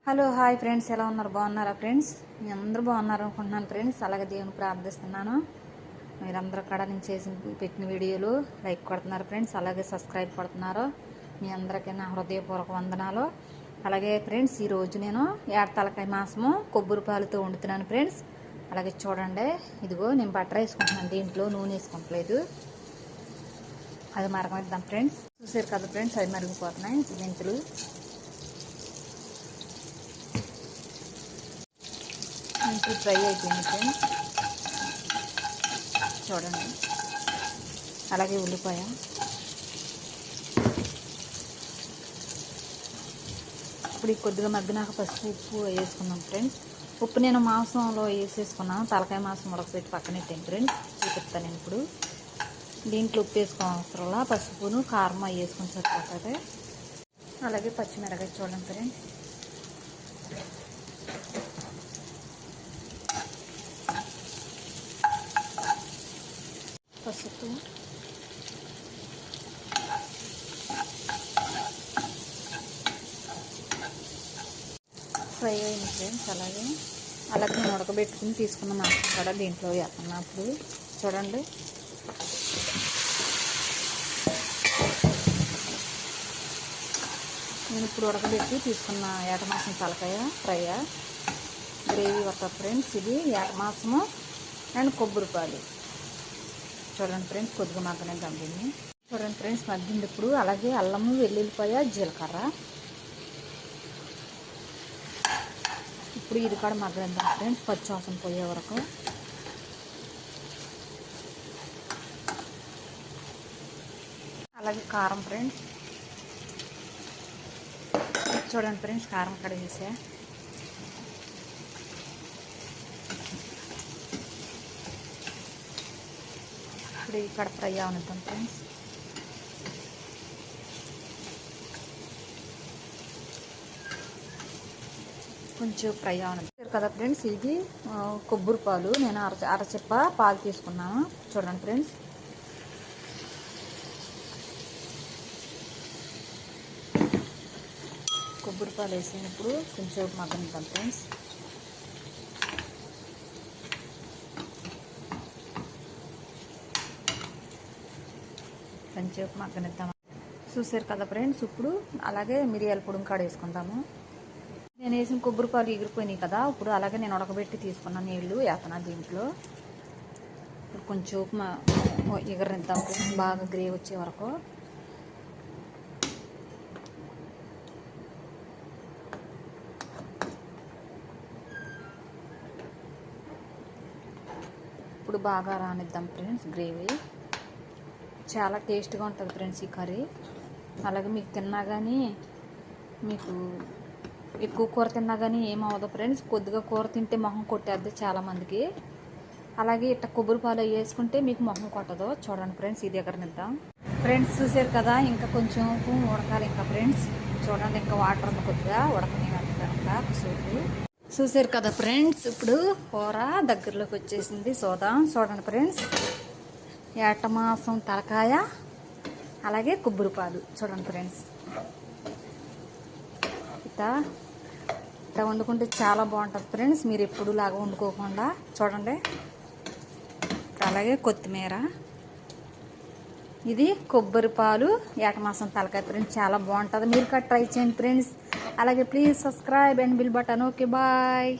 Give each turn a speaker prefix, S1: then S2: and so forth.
S1: Hello hi friends, ఎలా ఉన్నారు? బాగున్నారా ఫ్రెండ్స్? మీ అందరూ బాగున్నారు అనుకుంటున్నాను ఫ్రెండ్స్. అలాగే దేవుని ప్రార్థిస్తున్నాను. మీరందరూ కూడా నేను పెట్టిన వీడియోలు లైక్ కొడుతున్నారు ఫ్రెండ్స్, అలాగే సబ్స్క్రైబ్ కొడుతున్నారు. మీ అందరికీ నా హృదయపూర్వక వందనాలు. అలాగే ఫ్రెండ్స్, ఈరోజు నేను ఏడతలకాయ మాంసము కొబ్బరి పాలతో వండుతున్నాను ఫ్రెండ్స్. అలాగే చూడండి, ఇదిగో నేను బట్టర్ వేసుకుంటున్నాను, దీంట్లో నూనె వేసుకుంటలేదు. అది మరగనిద్దాం ఫ్రెండ్స్. చూసారు కదా ఫ్రెండ్స్, అది మరిగిపోతున్నాయి మెంతులు. మంచి ఫ్రై అయిపోయింది ఫ్రెండ్స్, చూడండి. అలాగే ఉల్లిపాయ, ఇప్పుడు కొద్దిగా మగ్గినాక పసుపు ఉప్పు వేసుకున్నాం ఫ్రెండ్స్. ఉప్పు నేను మాంసంలో వేసేసుకున్నాను, తలకాయ మాంసం ఉడకపెట్టి పక్కనెట్టాను ఫ్రెండ్స్. చూపిస్తాను నేను ఇప్పుడు. దీంట్లో ఉప్పు వేసుకోవసరంలా, పసుపును కారం అవి వేసుకొని సరిపోతుంది. అలాగే పచ్చిమిరకాయ చూడండి ఫ్రెండ్స్. పసుపు, ఫ్రై అయింది ఫ్రెండ్స్. అలాగే నేను ఉడకబెట్టుకుని తీసుకున్న మాంసం కూడా దీంట్లో వేస్తున్నప్పుడు చూడండి. నేను ఇప్పుడు ఉడకబెట్టి తీసుకున్న ఏట మాంసం తలకాయ ఫ్రై గ్రేవీ వస్తుంది ఫ్రెండ్స్. ఇది ఏట మాంసము అండ్ కొబ్బరి పాలు. చూడండి ఫ్రెండ్స్, కొద్దిగా మగ్గనే గంపింది. చూడండి ఫ్రెండ్స్, మగ్గింది ఇప్పుడు. అలాగే అల్లము, వెల్లుల్లిపాయ, జీలకర్ర. ఇప్పుడు ఇది కూడా మగ్గనిద్దాం ఫ్రెండ్స్, పచ్చివాసన పోయే వరకు. అలాగే కారం ఫ్రెండ్స్, చూడండి ఫ్రెండ్స్, కారం కూడా వేసా. ఇప్పుడు ఇక్కడ ఫ్రై అవనిద్దాం ఫ్రెండ్స్. కొంచెం ఫ్రై అవనిద్దాం కదా ఫ్రెండ్స్. ఇది కొబ్బరి పాలు, నేను అరచెప్ప పాలు తీసుకున్నాను. చూడండి ఫ్రెండ్స్, కొబ్బరి పాలు వేసినప్పుడు కొంచెం మగ్గనిద్దాం ఫ్రెండ్స్. కొంచెం మగ్గనిద్దాం. చూసారు కదా ఫ్రెండ్స్, ఇప్పుడు అలాగే మిరియాల పొడి కాడ వేసుకుందాము. నేను వేసిన కొబ్బరి పాలు ఎగిరిపోయినాయి కదా, ఇప్పుడు అలాగే నేను ఉడకబెట్టి తీసుకున్న నీళ్ళు వేస్తున్నా దీంట్లో. ఇప్పుడు కొంచెం ఎగరనిద్దాం ఫ్రెండ్స్, బాగా గ్రేవీ వచ్చే వరకు. ఇప్పుడు బాగా రానిద్దాం ఫ్రెండ్స్ గ్రేవీ. చాలా టేస్ట్గా ఉంటుంది ఫ్రెండ్స్ ఈ కర్రీ. అలాగే మీకు తిన్నా కానీ, మీకు ఎక్కువ కూర తిన్నా కానీ ఏమవుదు ఫ్రెండ్స్. కొద్దిగా కూర తింటే మొహం కొట్టేద్ది చాలామందికి. అలాగే ఇట్లా కొబ్బరి పాలు వేసుకుంటే మీకు మొహం కొట్టదు. చూడండి ఫ్రెండ్స్, ఇది ఎగరనిద్దాం ఫ్రెండ్స్. చూసారు కదా, ఇంకా కొంచెం ఉడకాలి ఇంకా ఫ్రెండ్స్. చూడండి, ఇంకా వాటర్ ఉంది, కొద్దిగా ఉడకని ఇంకా సూపు. చూసారు కదా ఫ్రెండ్స్, ఇప్పుడు కూర దగ్గరలోకి వచ్చేసింది. చూడండి ఫ్రెండ్స్, ఏట మాంసం తలకాయ అలాగే కొబ్బరి పాలు. చూడండి ఫ్రెండ్స్, ఇట్లా వండుకుంటే చాలా బాగుంటుంది ఫ్రెండ్స్. మీరు ఎప్పుడు లాగా వండుకోకుండా చూడండి. అలాగే కొత్తిమీర, ఇది కొబ్బరి పాలు ఏట మాంసం తలకాయ ఫ్రెండ్స్, చాలా బాగుంటుంది. మీరు కూడా ట్రై చేయండి ఫ్రెండ్స్. అలాగే please subscribe and bell button. Okay, bye.